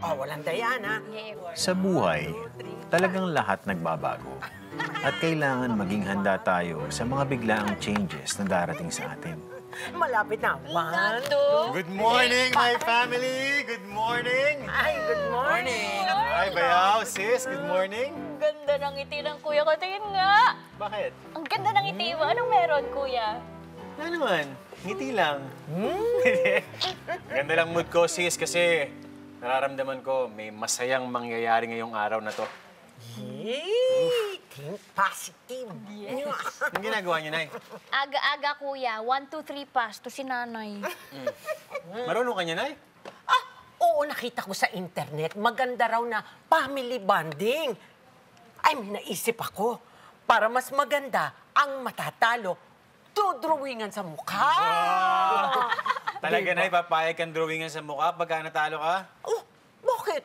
Oh, walang dayan, ha? Sa buhay, talagang lahat nagbabago. At kailangan maging handa tayo sa mga biglaang changes na darating sa atin. Malapit na. One, Good morning, my family! Good morning! Ay, good morning. Hi, Bayaw, sis. Good morning. Ang ganda ng ngiti ng kuya ko. Tingin nga. Bakit? Ang ganda ng ngiti mo. Anong meron, kuya? Ano naman? Ngiti lang. Ganda lang mood ko, sis, kasi nararamdaman ko may masayang mangyayari ngayong araw na to. Yay! Think positive. Yes. Anong ginagawa niyo, Nay? Aga-aga, kuya. 1, 2, 3 pass to si nanay. Marunong ka niya, Nay? Ah, oo, nakita ko sa internet. Maganda raw na family bonding. Ay, may naisip ako. Para mas maganda ang matatalo, drawingan sa mukha. Talaga, Nay, papayag kang drawingan sa mukha pagka natalo ka? Oh, bakit?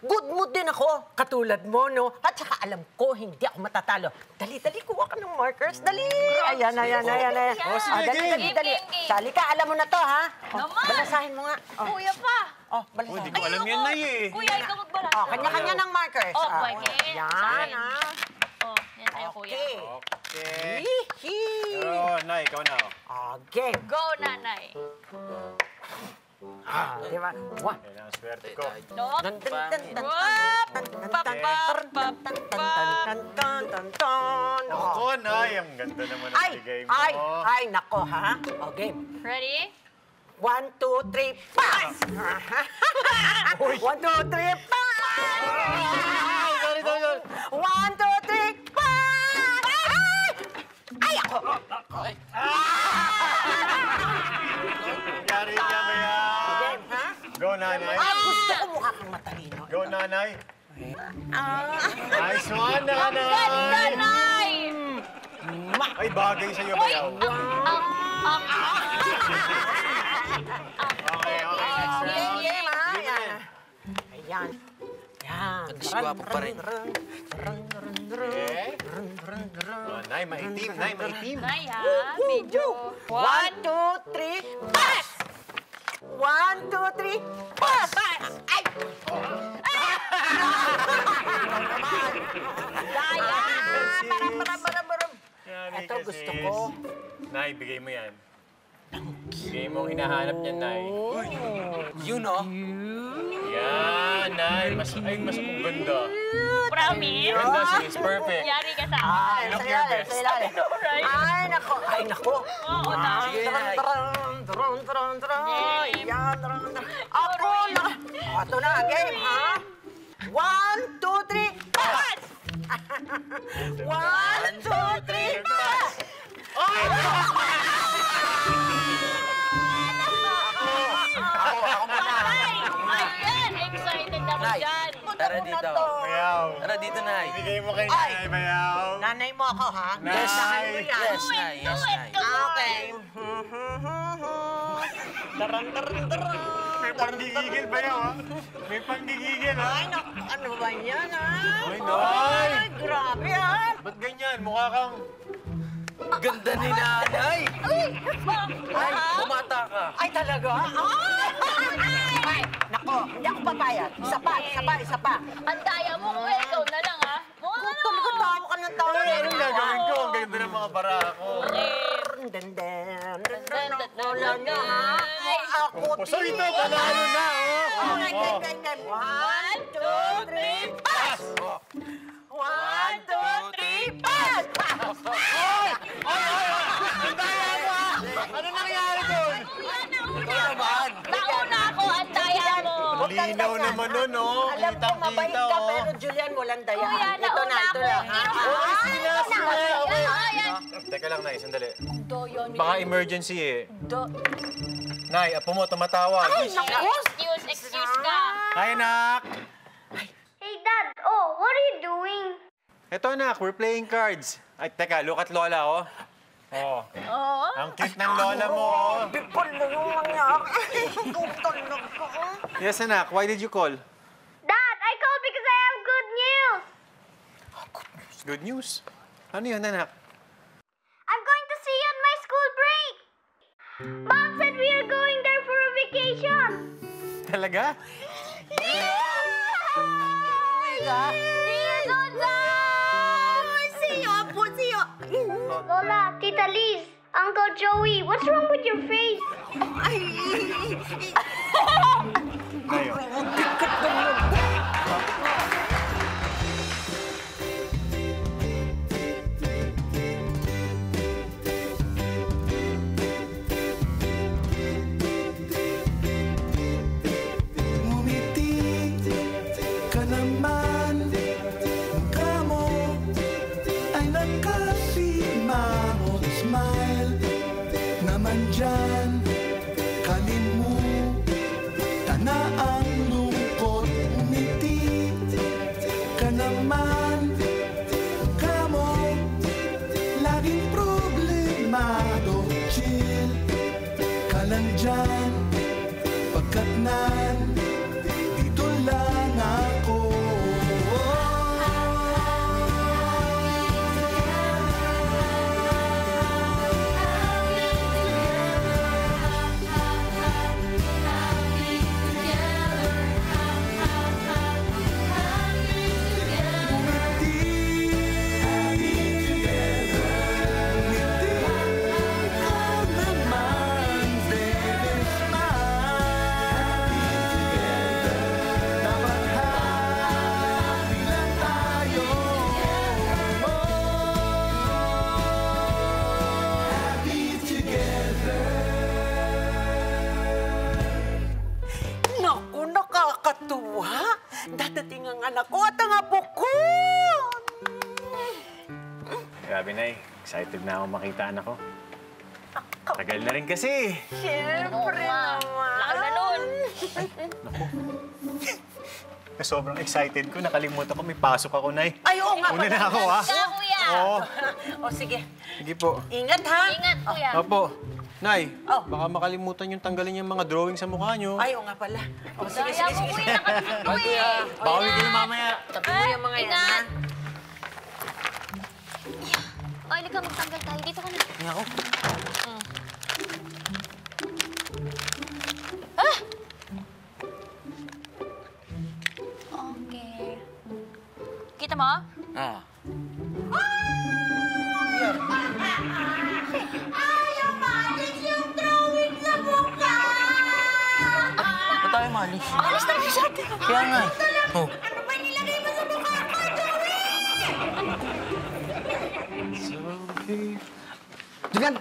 Good mood din ako, katulad mo, no? At saka alam ko, hindi ako matatalo. Dali, kuha ka ng markers. Dali! Ayan. Oh, sige, game. Dali. Sali ka, alam mo na to, ha? Oh, Naman! balasahin mo nga. Oh, Kuya pa. Oh, di balasahin. ko alam yan, Nay, eh. Kuya, ikaw magbara. Oh, kanya-kanya ng markers. Oh, pwede. Yan, Sige. ha? Oh, yan tayo, kuya. Okay. Okay. Hihi. Pero, Nay, ikaw na, oh. Okay. Go, nanay. Di ba? One. Yan ang swerte ko. No? Dun, dun, dun, dun, Ako, Nay, ang ganda naman ang bigay mo. Ay, nako, ha? O, game. Ready? 1, 2, 3, pass! 1, 2, 3, pass! Sorry. 1, 2, 3, pass! Ay, ako! Yari niya, Bayaw. Game, ha? Go, Nanay. Gusto ko mukha kang matalino. Go, Nanay. Nice one, Nanay. Ganda, nay! Ay, bagay sa'yo, Bayaw. Okay. Game, ha? Ayan. Ayan. Nagsigwapo pa rin. Nay, maitim. Nay, ha? Medyo. 1, 2, 3, pass! 1, 2, 3, pass! Ay! Daya! Param. Ito gusto ko. Nay, bigay mo yan. Bigay mo ang hinahanap niyan, Nay. Yun, oh. Yan, Nay. Mas ganda. Promise? Ganda, sis. Perfect. Yari ka sa akin. Ay, Look sa your ilalim, best. sa ilalim. Right? Ay, nako. Oo, nay. Sige, Nay. Ako na. Ito na, game, ha? 1, 2, 3, pass! 1, 2, 3, pass! Nay! Ayan! Excited ako Nay. dyan. Tara dito. Bayaw. Tara dito, Nay. Bigay mo kay Nay, Bayaw. Nanay mo ako, ha? Nay. Dahan mo yan. Yes, Nay. Yes, Nay. Okay. May panggigigil, Bayaw, ha? May panggigigil, ha? Ay, naku, ano ba yan, ha? Ay, Nay. Ay, grabe, ha? Ba't ganyan? Mukha kang... Ganda ni Nanay. Ay, kumata ka. Ay, talaga? Ay, nako, hindi ako papayag. Isa pa. Ang daya mo, kuya. Ikaw na lang, ha? Talaga tawa ka ng tawa. Ay, anong gagawin ko? Ang ganda ng mga bara ko. Wala na, ha? Ay, ako, So ito, panalo na, oh. Oh. 1, 2, 3, pass! 1, 2, 3, pass! Ano nangyari doon? Nauna ako, ang daya mo. Linaw naman nun, oh. Alam ko, mabait Kitang-kita, ka, oh. pero Julian, walang Kuya, dayahan. Ito nauna na, ako. ha? Ayan. Teka lang, Nay, sandali. Doyon. Baka emergency, eh. Nay, apo mo, tumatawag. Excuse ka. Hi, anak. Hey, Dad. Oh, what are you doing? Eto, anak, we're playing cards. Ay, teka, look at Lola, oh. Oh, Oo. ang cute ng Lola mo, oh. Bipol na yung nangyari. Tutulog ko. Yes, anak, why did you call? Dad, I called because I have good news. Good news. Ano yun, anak? I'm going to see you on my school break. Mom said we are going there for a vacation. Talaga? Yeah! Uy ka. Siyo po, siyo. Lola, Tita Liz, Uncle Joey, what's wrong with your face? Ngayon. Ngumiti ka naman, mukha mo ay nakasimangot. Smile naman dyan, kalimutan na ang lungkot. Ngumiti ka naman, mukha mo laging problemado. Chill ka lang dyan, pagkat dito lang ako. Naku, nakakatuwa. Dadating ang anak ko at ang apo ko. Grabe, Nay. Excited na ako makita anak ko. Tagal na rin kasi. Siyempre naman. Laki na nun. Sobrang excited ko. Nakalimutan ko may pasok ako, Nay. Ay, oo nga. Una na ako, ha? Kaya, kuya. Oo. O, sige. Sige po. Ingat, ha? Ingat, kuya. Opo. Nay, Oh. baka makalimutan yung tanggalin yung mga drawing sa mukha nyo. Ay, oo nga pala. O, sige, Kaya sige, mo, sige. kuya. Nakatid ko eh. Bawi kayo mamaya. Tabi mo yung mga yan, ha? Ingat. Ay, hindi ka magtanggal tayo. Dito ka na. Hindi ako. Okay. Kita mo? Ah. Ayaw maalis yung drawing sa mukha! Ba't tayo malis? Alis na siya. Kaya nga. Oh. Ano ba nilagay mo sa mukha ko, Joey? Julian,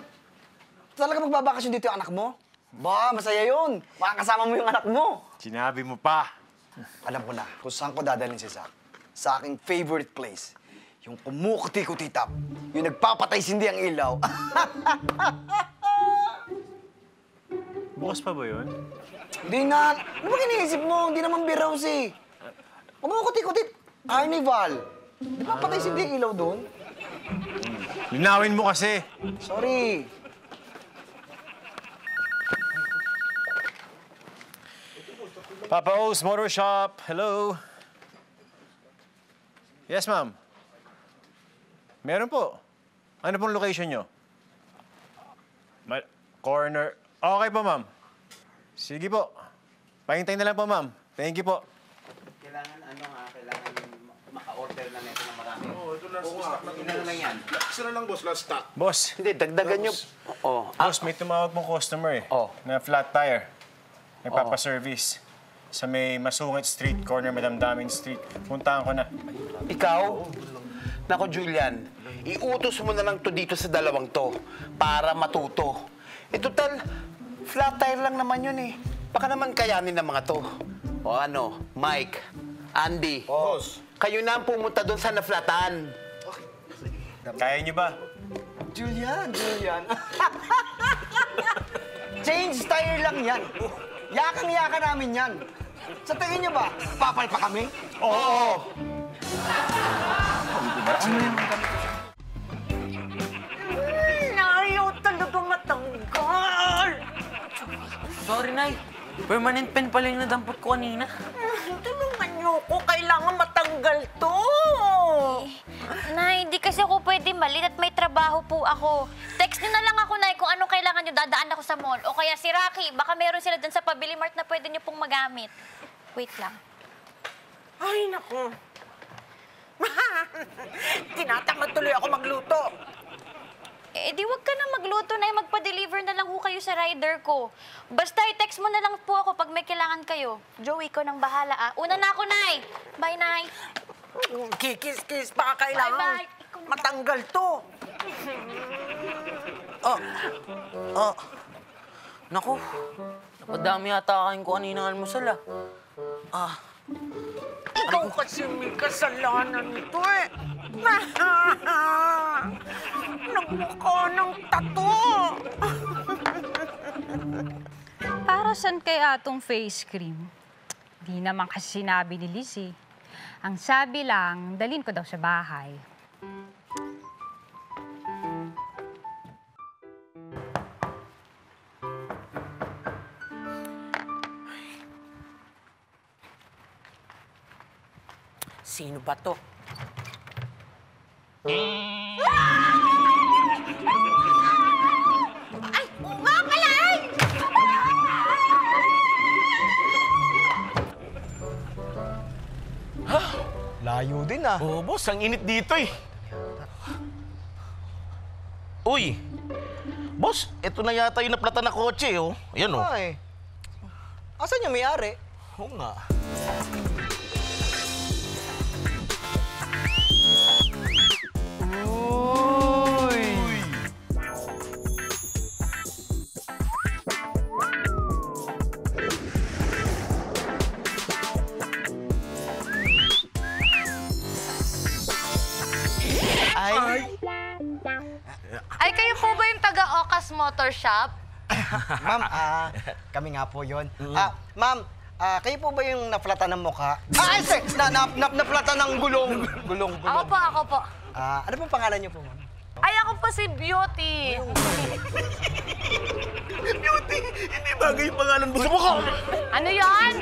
talaga magbabakasyon dito yung anak mo? Ba, masaya yun. Makakasama mo yung anak mo. Sinabi mo pa. Alam ko na kung saan ko dadalhin si Zach. Sa aking favorite place. Yung kumukuti-kutitap. Yung nagpapatay sindi ang ilaw. Bukas pa ba yun? Hindi na. Ano ba iniisip mo? Hindi naman beer house eh. Kumukuti-kutit. Carnival. Di ba patay sindi ang ilaw doon? Linawin mo kasi. Sorry. Papa O's Motor Shop. Hello. Yes, ma'am. Meron po. Ano pong location nyo? Corner. Okay po, ma'am. Sige po. Pahintay na lang po, ma'am. Thank you po. Kailangan maka-order na nito ng marami. Oo, ito last stock na ito. Lang yan. Isa na lang, boss, last stock. Boss. Hindi, dagdagan nyo. Oh. Boss, may tumawag mong customer eh. Oh. Na flat tire. Nagpapaservice. Sa may Masungit Street, corner Madam Damin Street. Puntahan ko na. Ikaw? Nako, Julian, iutos mo na lang to dito sa dalawang to para matuto. Total, flat tire lang naman yun eh. Baka naman kayanin ng mga to. O ano, Mike, Andy, kayo na ang pumunta doon sa naflatan. Kaya niyo ba? Julian. Change tire lang yan. Yakang-yaka namin yan. Sa tingin niyo ba, papal pa kami? Oo. Ayaw talaga matanggal. Sorry, Nay. Permanent pen pala yung nadampot ko kanina. Tulungan niyo ko. Kailangan matanggal to. Nay, hindi kasi ako pwede malit at may trabaho po ako. Text niyo na lang ako, Nay, kung anong kailangan niyo. Dadaan ako sa mall. O kaya si Rocky, baka meron sila dun sa Pabili Mart na pwede niyo pong magamit. Wait lang. Ay, naku. Tinatamad tuloy ako magluto. Eh, di wag ka na magluto, Nay. Magpa-deliver na lang ho kayo sa rider ko. Basta i-text mo na lang po ako pag may kailangan kayo. Joey, ko nang bahala, ah. Una na ako, Nay. Bye, Nay. Kikis-kis, baka kailangan Bye-bye. Ikaw na. matanggal to. Naku, napadami yata kain ko kaninang almusal, Ikaw kasi may kasalanan nito eh. Nagmukha ng tato. Para saan kaya atong face cream? Di naman kasi sinabi ni Liz eh. Ang sabi lang, dalhin ko daw sa bahay. Sino ba to? Ay! Nga pala! Ay! Layo din ah. Oo, boss. Ang init dito eh. Uy! Boss, ito na yata yung naplata na kotse, oh. Ayan, oh. Ay. Asan yung may-ari? Oo nga. Ay, kayo po ba yung taga-Ocas Motor Shop? Ma'am, kami nga po yun. Ma'am, kayo po ba yung naflatan ng mukha? Naflatan ng gulong. Gulong. Ako po. Ano pong pangalan niyo po, ma'am? Ay, ako po si Beauty. Beauty! Hindi bagay yung pangalan mo sa mukha! Ano yan?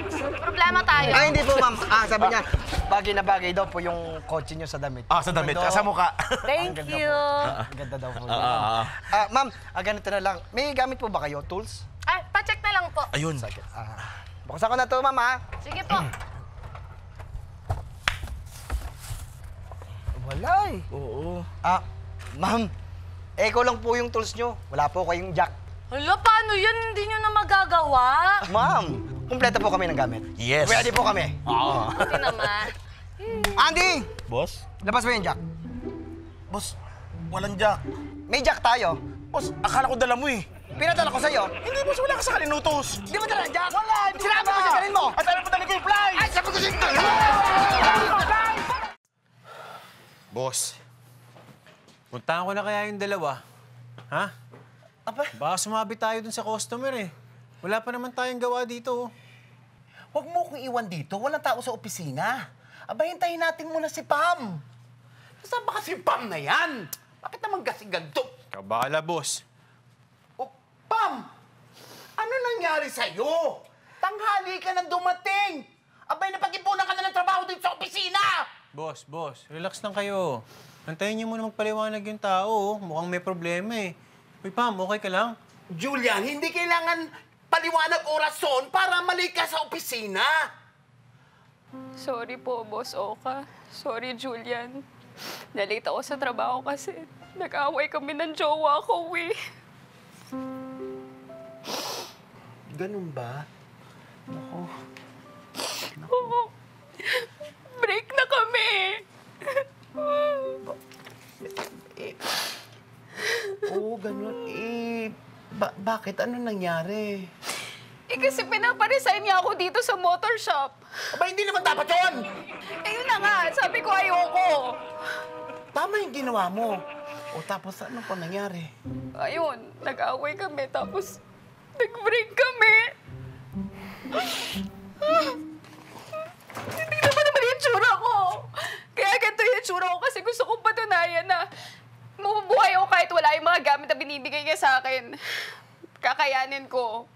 Problema tayo. Ay, hindi po, ma'am. Sabi niya, bagay na bagay daw po yung kotse niyo sa damit. Sa damit. Sa mukha. Thank you. Ang ganda daw po. Ma'am, ganito na lang. May gamit po ba kayo? Tools? Ay, pa-check na lang po. Ayun. Buksan ko na to, ma'am, ha? Sige po. Wala eh. Oo. Ma'am, eko lang po yung tools nyo. Wala po kayong jack. Hala, paano yan? Hindi nyo na magagawa. Ma'am, kumpleto po kami ng gamit. Yes. Ready po kami. Oo. Buti naman. Andy! Boss? Labas mo yung jack. Boss, walang jack. May jack tayo. Boss, akala ko dala mo eh. Pinadala ko sa'yo. Hindi, boss, wala ka sa kalinutos. Di mo dala ang jack? Wala! Sinabi ko sa dalin mo! At alam mo talaga yung fly! Ay, sabi ko sa'yo! Boss, puntahan ko na kaya yung dalawa. Ha? Baka sumabi tayo dun sa customer eh. Wala pa naman tayong gawa dito. Huwag mo kong iwan dito. Walang tao sa opisina. Hintayin natin muna si Pam. Saan ba kasi Pam na yan? Bakit naman kasi ganito? Ikaw bahala, boss. Oh, Pam! Ano nangyari sa'yo? Tanghali ka nang dumating. Napag-ipunan ka na ng trabaho dito sa opisina. Boss, relax lang kayo. Antayin niyo muna magpaliwanag yung tao. Mukhang may problema eh. Uy, Pam, okay ka lang? Julian, hindi kailangan paliwanag o rason para mali ka sa opisina. Sorry po, Boss Oka. Sorry, Julian. Nalate ako sa trabaho kasi nag-away kami ng jowa ko, eh. Ganun ba? Oo. Break na kami. Oo, ganun. Bakit? Ano nangyari? Kasi pinaparesign niya ako dito sa motor shop. Hindi naman dapat yun! Yun na nga, sabi ko ayoko. Tama yung ginawa mo. Tapos ano pa nangyari? Ayun, nag-away kami, tapos nag-break kami. Hindi naman yung tsura ko. Kaya ganito yung tsura ko kasi gusto kong patunayan na mabubuhay ako kahit wala yung mga gamit na binibigay niya sa akin. Kakayanin ko.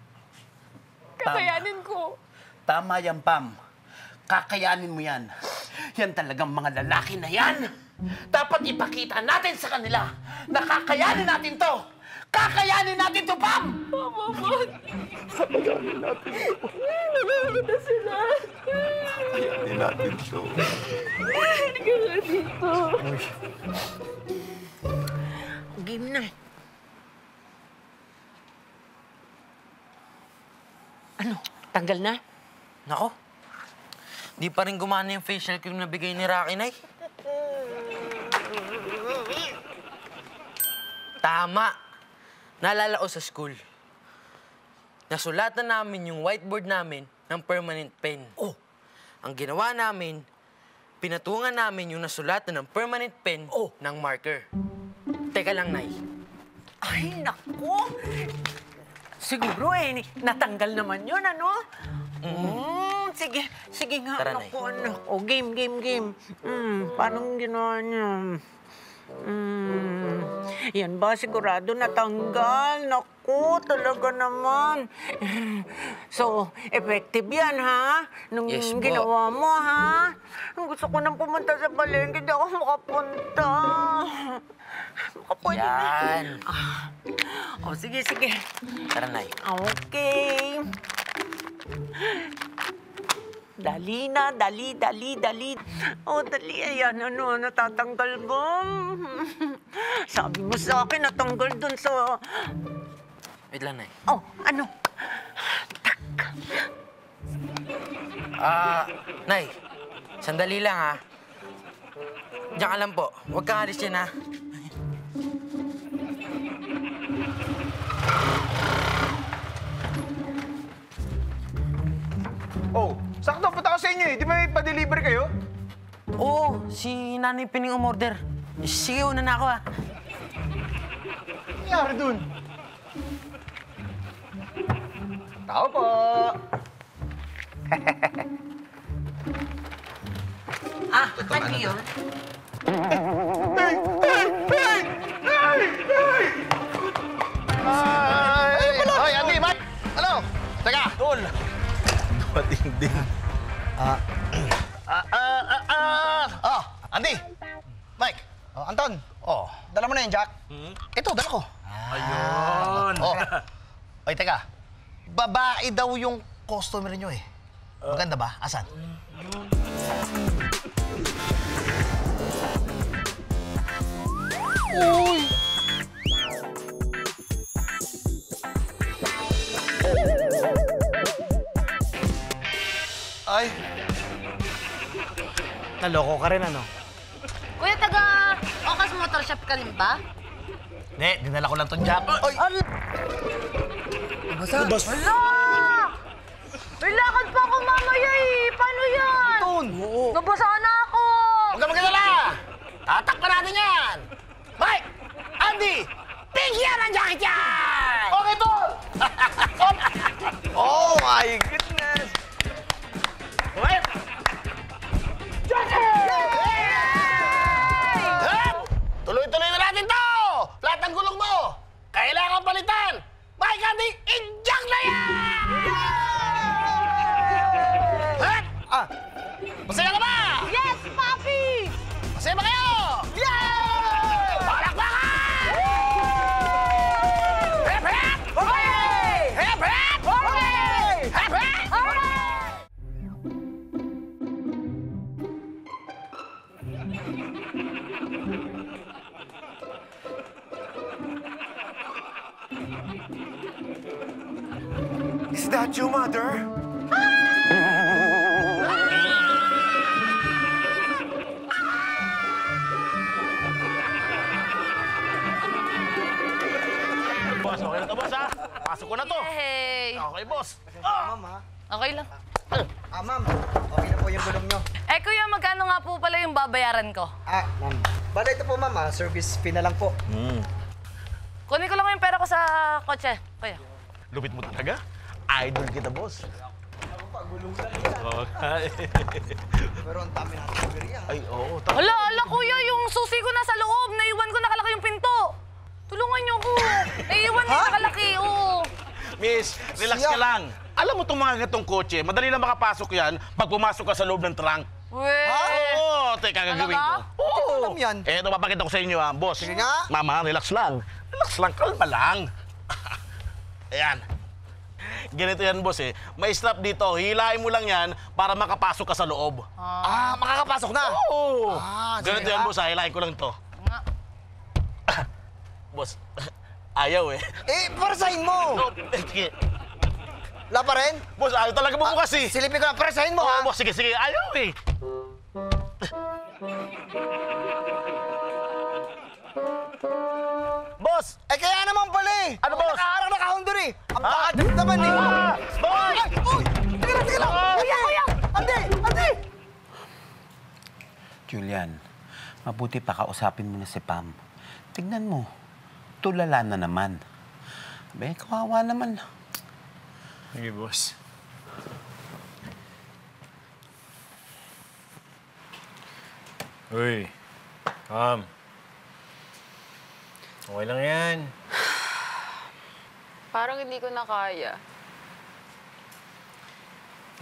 Tama yan, Pam. Kakayanin mo yan. Yan talagang mga lalaki na yan. Dapat ipakita natin sa kanila na kakayanin natin to. Kakayanin natin to, Pam! Kakayanin natin to. Nakakita sila. Kakayanin natin to. Hindi ka dito. Game na. Ano? Tanggal na? Nako, di pa rin gumana yung facial cream na bigay ni Rocky, Nay. Tama. Naalala ko sa school. Nasulatan namin yung whiteboard namin ng permanent pen. Oh. Ang ginawa namin, pinatungan namin yung nasulatan ng permanent pen ng marker. Teka lang, Nay. Ay, naku! Siguro natanggal naman yun, ano? Sige, sige nga, Tara, naku, anak. O, game. Paano ginawa niya? Yan ba? Sigurado natanggal. Naku, talaga naman. So, effective yan, ha? Nung Yes, po. ginawa mo, ha? Gusto ko nang pumunta sa palengke, di ako makapunta. Pwede Yan. O, sige. Tara, Nay. Okay. Dali na, dali. O, dali. Ayan, ano, natatanggal ba? Sabi mo sa akin, natanggal dun sa... Wait lang, Nay. Oh, ano? Nay, sandali lang, ha. Diyan ka lang po. Huwag kang alis yan, ha. Oh, sakto, punta ko sa inyo eh. Di ba may pa-deliver kayo? Oo, si Nanay Pining umorder. Sige, una na ako, ha. Ano nangyari dun? Tao po! Ano yun? Hoy, Andy, Mike! Ano? Teka! Tol! Matinding. Andy! Mike! Oh, Anton, Oh, dala mo na yung jack. ito, dala ko. Ayun! Oh. Oy, teka. Babae daw yung customer nyo eh. Maganda ba? Asan? Uy! Ay! Naloko ka rin, ano? Kuya, taga Okas Motor Shop ka rin ba? Hindi, dinala ko lang tong jack. Oy! Hala! May lakad pa ako mamaya eh. Paano yan? Anton! Nabasa na ako. Huwag ka magkadala! Tatakpan natin yan! Mike! Andy! Bigyan ng jacket yan! Okay, tol! Oh my goodness! Okay? Jacket! Tuloy-tuloy na natin to! Lahat ng gulong mo! Kailangan palitan! Mike, Andy, inject na yan! Masaya ka ba? Yes, Papi! Masaya ba kayo? Yay! Palakpakan! Hep, hep! Hooray! Hep, hep! Hooray! Hep, hep! Hooray! Is that your mother? Boss, okay na to, boss, ha? Pasok ko na to. Hey! Okay, boss. Ma'am, ha? Okay lang. Ma'am, okay na po yung gulong nyo. Eh, kuya, magkano nga po pala yung babayaran ko? Ma'am. Bala ito po, ma'am, service fee na lang po. Kunin ko lang yung pera ko sa kotse, kuya. Lupit mo talaga? Idol kita, boss. Pero ang dami natin biriya. Ay, oo. Hala, kuya, yung susi ko nasa loob. Naiwan ko nakalaki yung pinto. Tulungan niyo ko. Naiwan ko nakalaki, oo. Miss, relax ka lang. Alam mo itong mga ganitong kotse, madali lang makapasok yan pag pumasok ka sa loob ng trunk. Weh! Oo, teka, gagawin ko. Hindi ko alam yan. Eh, ito, papakita ko sa inyo, boss. Sige nga. Mama, relax lang. Relax lang, kalma lang. Ayan. Ganito yan, boss eh. May strap dito. Hilahin mo lang yan para makapasok ka sa loob. Makakapasok na? Oo! Ganito sige, yan, boss. Hilahin ko lang to. Boss, ayaw eh. Parasahin mo! Sige. Wala pa rin? Boss, ayaw talaga bubukas eh. Silipin ko na, parasahin mo, Oo, ha? boss, sige. Ayaw eh. Boss! Kaya naman pala eh! Ano, boss? Nakaharang na kahundor eh! Ang bakadap naman eh! Boy! Uy! Teka lang! Kuya! Ate! Ate! Julian, mabuti pa kausapin mo na si Pam. Tignan mo, tulala na naman. Abe, kawawa naman. Sige, boss. Uy, Pam. Okay lang yan. Parang hindi ko na kaya.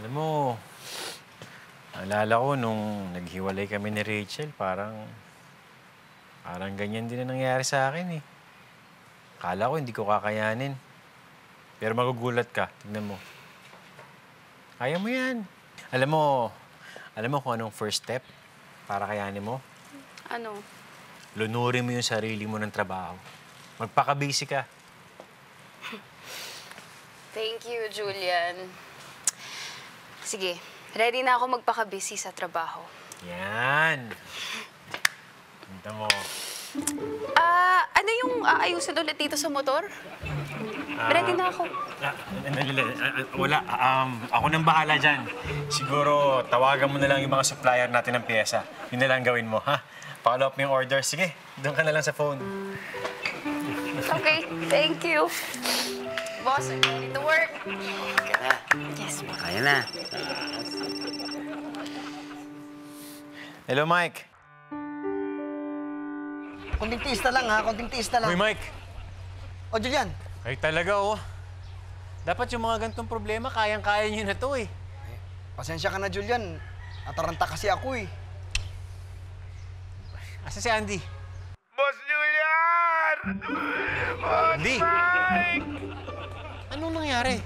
Alam mo, naalala ko nung naghiwalay kami ni Rachel, parang ganyan din na nangyari sa akin eh. Akala ko hindi ko kakayanin. Pero magugulat ka, tignan mo. Kaya mo yan. Alam mo kung anong first step para kayanin mo? Ano? Lunurin mo yung sarili mo ng trabaho. Magpaka-busy ka. Thank you, Julian. Sige, ready na ako magpaka-busy sa trabaho. Yan. Punta mo. Ano yung aayusin ulit dito sa motor? Ready na ako. Wala. Ako nang bahala dyan. Siguro, tawagan mo na lang yung mga supplier natin ng pyesa. Yun na lang gawin mo, ha? Follow up mo yung order. Sige, doon ka na lang sa phone. Okay, thank you. Boss, I'm ready to work. Kaya na. Yes, boss. Kaya na. Hello, Mike. Konting tiis na lang, ha? Konting tiis na lang. Uy, Mike. O, Julian. Ay, talaga, oh. Dapat yung mga gantong problema, kayang-kaya nyo na to, eh. Pasensya ka na, Julian. Nataranta kasi ako, eh. Asa si Andy? Boss Julian! Andy! Anong nangyari?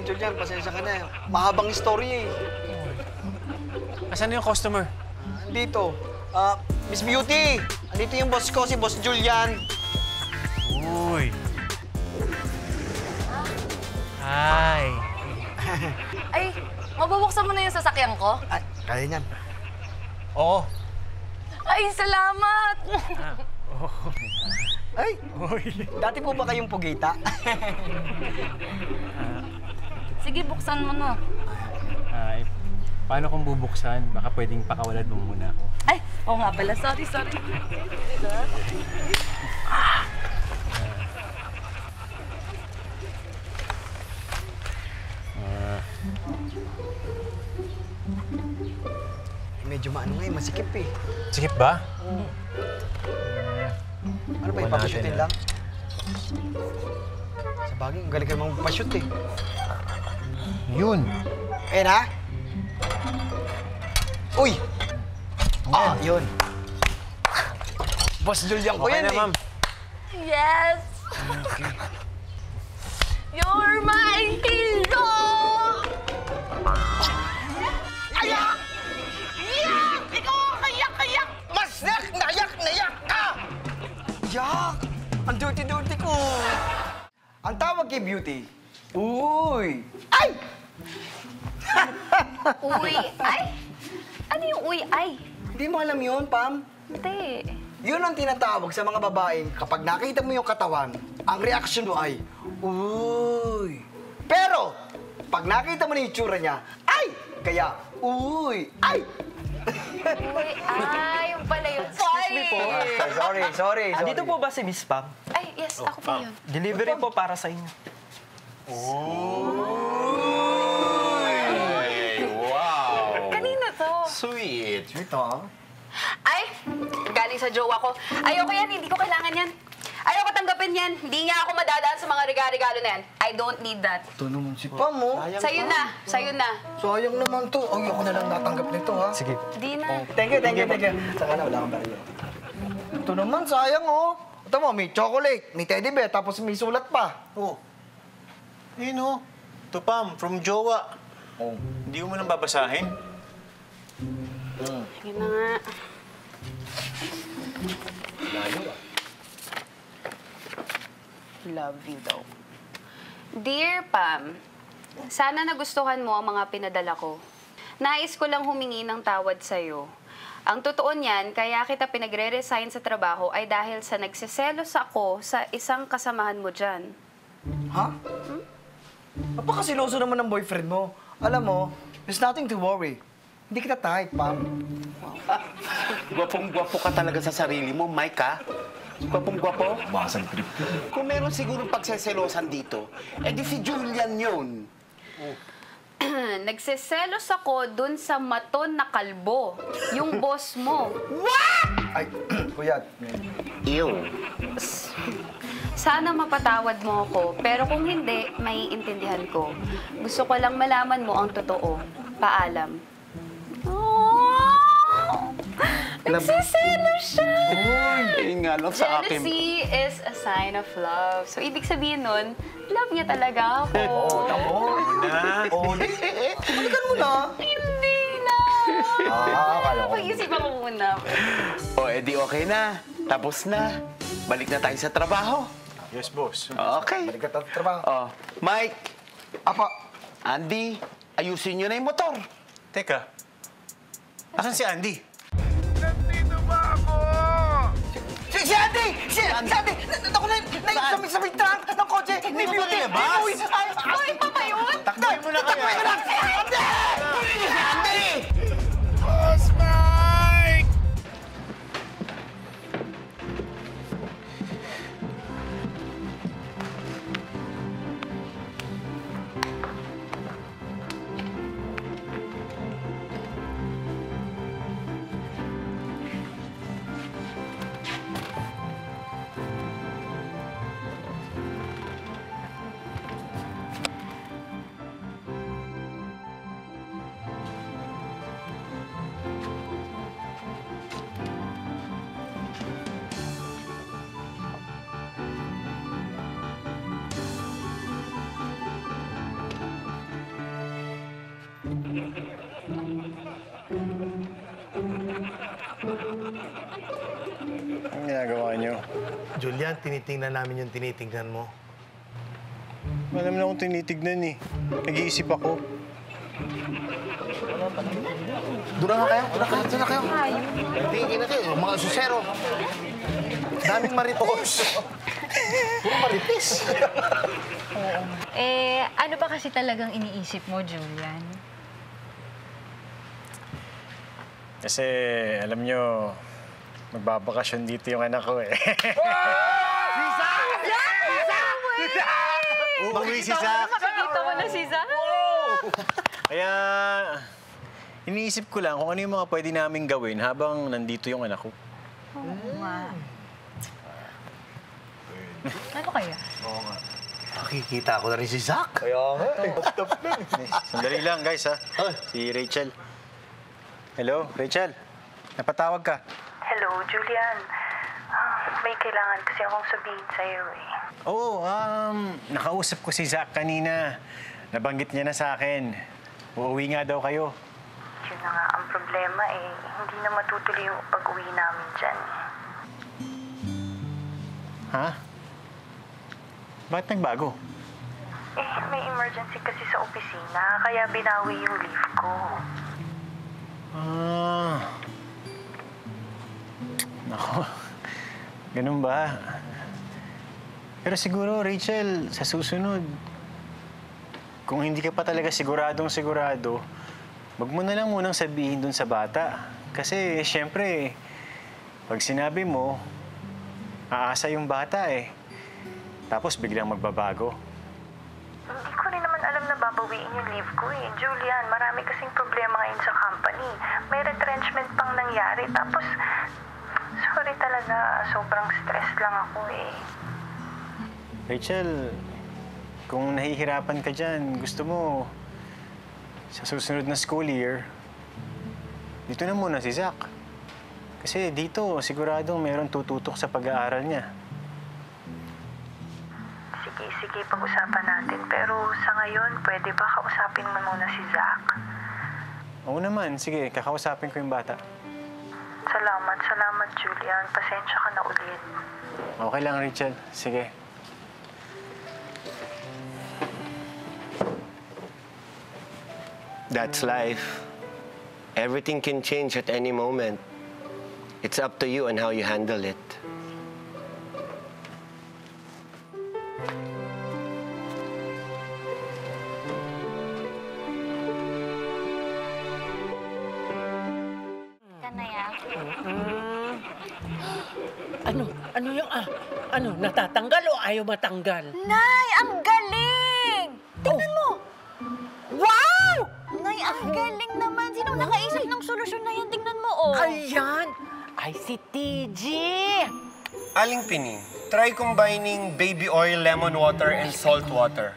Julian, pasensya ka na. Mahabang istorya, eh. Asan na yung customer? Dito. Miss Beauty! Andito yung boss ko, si Boss Julian. Uy. Hi. Ay, mabubuksan mo na yung sasakyan ko? Ay, kaya niyan. Oo. Ay, salamat! Ay, dati po ba kayong pugita? Sige, buksan mo na. Ay, paano kung bubuksan? Baka pwedeng pakawalan mo muna ako. Ay, oo nga pala. Sorry. Medyo maano nga, masikip eh. Sikip ba? Ano ba, ipapashoot lang? Sa bagay, ang galing kayo magpashoot eh. Yun. Na? Uy! Yun. Boss Julian ko Okay yan na, eh. ma'am. Yes! You're my hero! Ayak! Yak! Ikaw ang kayak-kayak! Mas nayak ka! Yak! Ang dirty ko! Ang tawag kay Beauty, uy! Ay! Uy, ay? Ano yung uy, ay? Hindi mo alam yun, Pam? Hindi. Yun ang tinatawag sa mga babaeng kapag nakita mo yung katawan, ang reaksyon mo ay, uy! Pero, pag nakita mo na yung itsura niya, ay! Kaya, uy! Ay! Uy, ay, yung pala yun. Sorry! Sorry. Andito po ba si Miss Pam? Ay, yes, ako po yun. Delivery po para sa inyo. Wow! Kanino to? Sweet. Ay, galing sa jowa ko. Ayoko yan, hindi ko kailangan yan. Ayoko tanggapin yan. Hindi nga ako madadaan sa mga regalo na yan. I don't need that. Ito naman si Pam, oh. Sa'yo na, sa'yo na. Sayang naman to. Ayoko na lang natanggap nito, ha? Sige. Di na. Thank you. Saka na, wala kang baril. Ito naman, sayang, oh. Ito mo, may chocolate, may teddy bear, tapos may sulat pa. Oh. Ayun oh. Ito, Pam, from Jowa. Oh. Hindi mo lang babasahin? Yun na nga. Love you daw. Dear Pam, sana nagustuhan mo ang mga pinadala ko. Nais ko lang humingi ng tawad sa'yo. Ang totoo niyan, kaya kita pinagre-resign sa trabaho ay dahil sa nagsiselos ako sa isang kasamahan mo dyan. Ha? Napakasiloso naman ng boyfriend mo. Alam mo, there's nothing to worry. Hindi kita type, Pam. Gwapong-gwapo ka talaga sa sarili mo, Mike, ha? Gwapong-gwapo? Basang trip. Kung meron siguro pagseselosan dito, di si Julian yun. Nagsiselos ako dun sa maton na kalbo. Yung boss mo. Ay, kuya. Ew. Sana mapatawad mo ako, pero kung hindi, maiintindihan ko. Gusto ko lang malaman mo ang totoo. Paalam. Nagsiselos siya! Yun nga lang sa akin. Jealousy is a sign of love. So, ibig sabihin nun, love niya talaga ako. Balikan mo na. Hindi na. Akala ko. Pag-isipan ko muna. Di okay na. Tapos na. Balik na tayo sa trabaho. Yes, boss. Okay. Balik ka sa trabaho. Mike. Apa. Andy, ayusin nyo na yung motor. Teka. Asan si Andy? Nandito ba ako? Si Andy! Si Andy! Ako na sa may trunk ng kotse ni Beauty! Ay, pa ba yun? Takbuhin mo na kaya. Takbuhin mo na! Si Andy! Si Andy! Boss Mike! Ang ginagawa niyo? Julian, tinitingnan namin yung tinitingnan mo. Wala naman akong tinitignan eh. Nag-iisip ako. Doon na kayo, doon na kayo. Tingin na kayo, mga susero. Daming maritos. Puro marites. Ano ba kasi talagang iniisip mo, Julian? Kasi, alam nyo, magbabakasyon dito yung anak ko eh. Uuwi si Zach! Makikita mo na si Zach? Kaya, iniisip ko lang kung ano yung mga pwede naming gawin habang nandito yung anak ko. Oo nga. Ano kaya? Oo nga. Makikita ko na rin si Zach. Kaya nga. Sandali lang, guys, ha? Si Rachel. Hello, Rachel. Napatawag ka. Hello, Julian. May kailangan kasi akong sabihin sa'yo eh. Oo, nakausap ko si Zach kanina. Nabanggit niya na sa akin. Uuwi nga daw kayo. Yun na nga ang problema eh. Hindi na matutuloy yung pag-uwi namin dyan. Ha? Bakit nagbago? May emergency kasi sa opisina, kaya binawi yung leave ko. Nako. Ganun ba? Pero siguro, Rachel, sa susunod, kung hindi ka pa talaga siguradong-sigurado, wag mo na lang munang sabihin dun sa bata. Kasi, siyempre, pag sinabi mo, aasa yung bata eh. Tapos biglang magbabago. Hindi ko rin naman alam na babawiin yung leave ko eh. Julian, marami kasing problema ngayon sa company. May retrenchment pang nangyari. Tapos, sorry talaga, sobrang stress lang ako eh. Rachel, kung nahihirapan ka dyan, gusto mo, sa susunod na school year, dito na muna si Zach. Kasi dito, siguradong mayroong tututok sa pag-aaral niya. sige, pag-usapan natin. Pero sa ngayon, pwede ba kausapin mo muna si Zach? Oo naman. Sige, kakausapin ko yung bata. Salamat, Julian. Pasensya ka na ulit. Okay lang, Rachel. Sige. That's life. Everything can change at any moment. It's up to you and how you handle it. Ano yung, natatanggal o ayaw matanggal? Nay, ang galing! Tingnan mo! Wow! Nay, ang galing naman. Sino nakaisip ng solusyon na yan? Tingnan mo, oh. Ayan! Ay, si TG! Aling Pining, try combining baby oil, lemon water, and salt water.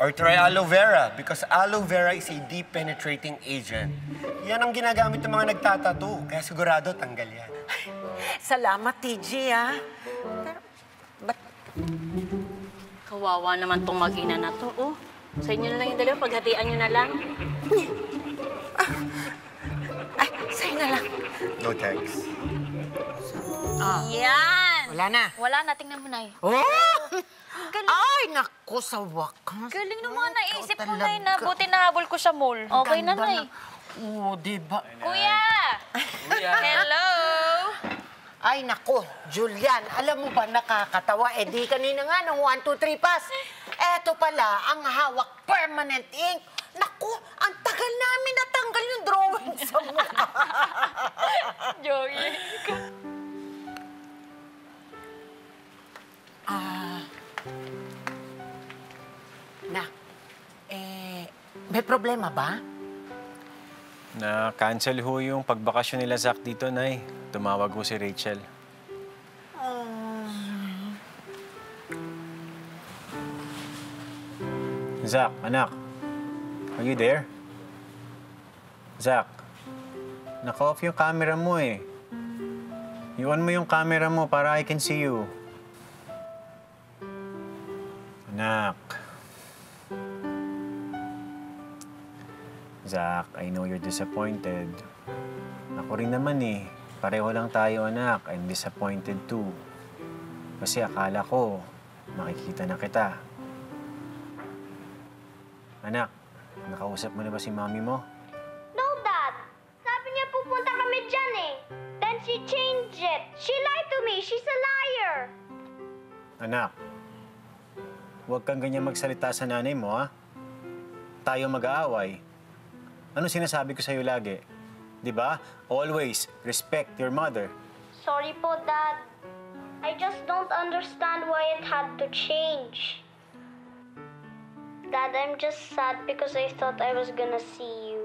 Or try aloe vera because aloe vera is a deep penetrating agent. Yan ang ginagamit ng mga nagtatattoo, kaya sigurado tanggal yan. Salamat, TG, ha? Pero, ba't... Kawawa naman tong mag-ina na to, oh. Sa inyo na lang yung dalawa, paghatian nyo na lang. Ay, sa'yo na lang. No thanks. Yan! Wala na. Wala na, tingnan mo, Nay. Oh! Galing. Ay, naku, sa wakas. Galing ng mga naisip mo, Nay, na buti nahabol ko sa mall. Okay na, Nay. Oo, diba? Kuya! Hello! Ay, naku, Julian, alam mo ba nakakatawa? Eh, di kanina nga nung 1, 2, 3 pass. Eto pala, ang hawak permanent ink. Naku, ang tagal namin natanggal yung drawing sa mukha. Joey. May problema ba? Na-cancel ho yung pagbakasyon nila Zach dito, Nay. Tumawag ho si Rachel. Zach, anak. Are you there? Zach, naka-off yung camera mo eh. I-on mo yung camera mo para I can see you. Anak. Zach, I know you're disappointed. Ako rin naman eh. Pareho lang tayo, anak. I'm disappointed too. Kasi akala ko, makikita na kita. Anak, nakausap mo na ba si mami mo? No, Dad. Sabi niya pupunta kami dyan eh. Then she changed it. She lied to me. She's a liar. Anak, huwag kang ganyan magsalita sa nanay mo, ha? Tayo mag-aaway. Ano sinasabi ko sa'yo lagi? Di ba? Always respect your mother. Sorry po, Dad. I just don't understand why it had to change. Dad, I'm just sad because I thought I was gonna see you.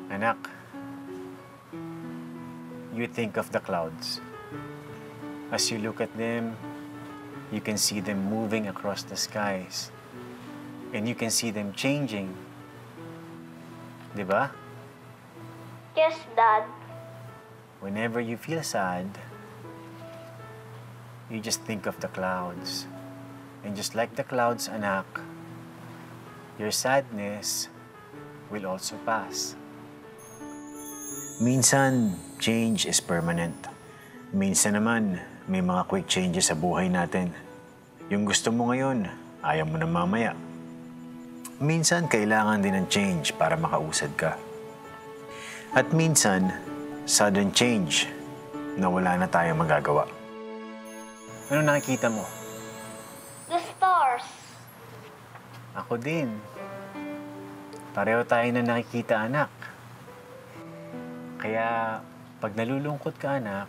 Anak, you think of the clouds. As you look at them, you can see them moving across the skies. And you can see them changing. Di ba? Yes, Dad. Whenever you feel sad, you just think of the clouds. And just like the clouds, anak, your sadness will also pass. Minsan, change is permanent. Minsan naman, may mga quick changes sa buhay natin. Yung gusto mo ngayon, ayaw mo na mamaya. Minsan, kailangan din ng change para makausad ka. At minsan, sudden change na wala na tayong magagawa. Ano nakikita mo? The stars. Ako din. Pareho tayo na nakikita, anak. Kaya, pag nalulungkot ka, anak,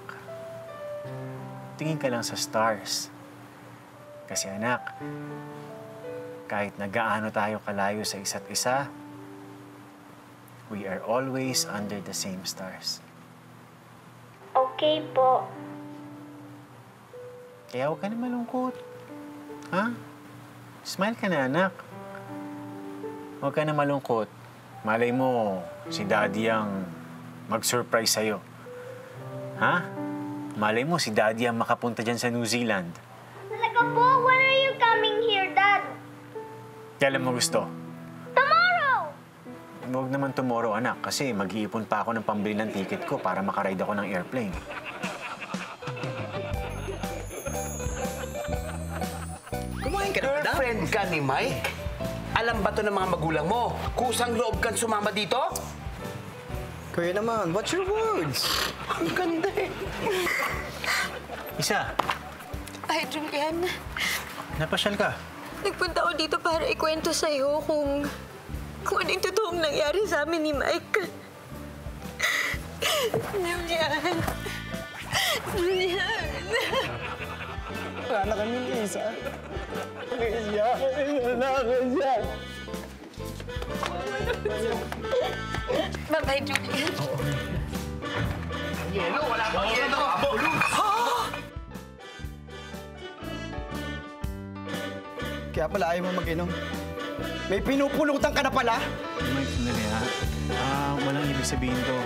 tingin ka lang sa stars. Kasi, anak, kahit na gaano tayo kalayo sa isa't isa, we are always under the same stars. Okay po. Kaya huwag ka na malungkot. Ha? Smile ka na, anak. Huwag ka na malungkot. Malay mo, si Daddy ang mag-surprise sa'yo. Ha? Malay mo, si Daddy ang makapunta dyan sa New Zealand. Talaga po, when are you coming here, Dad? Kailan mo gusto? Tomorrow! Huwag naman tomorrow, anak, kasi mag-iipon pa ako ng pambili ng ticket ko para makaride ako ng airplane. Kumain ka na ba? Girlfriend ka ni Mike? Alam ba to ng mga magulang mo? Kusang loob kang sumama dito? Kuya naman, what's your words? Ang ganda eh. Isa, Ay, Julian. napasyal ka. Nagpunta ako dito para ikwento sa'yo kung ano yung totoong nangyari sa amin ni Mike. Julian. Julian. Wala na kami ni Isa. Isa, inanakan siya. Bye-bye, Julian. Yelo, wala pang yelo. Kaya pala ayaw mo mag-inom. May pinupulutan ka na pala? Mike, sandali ha. Walang ibig sabihin to.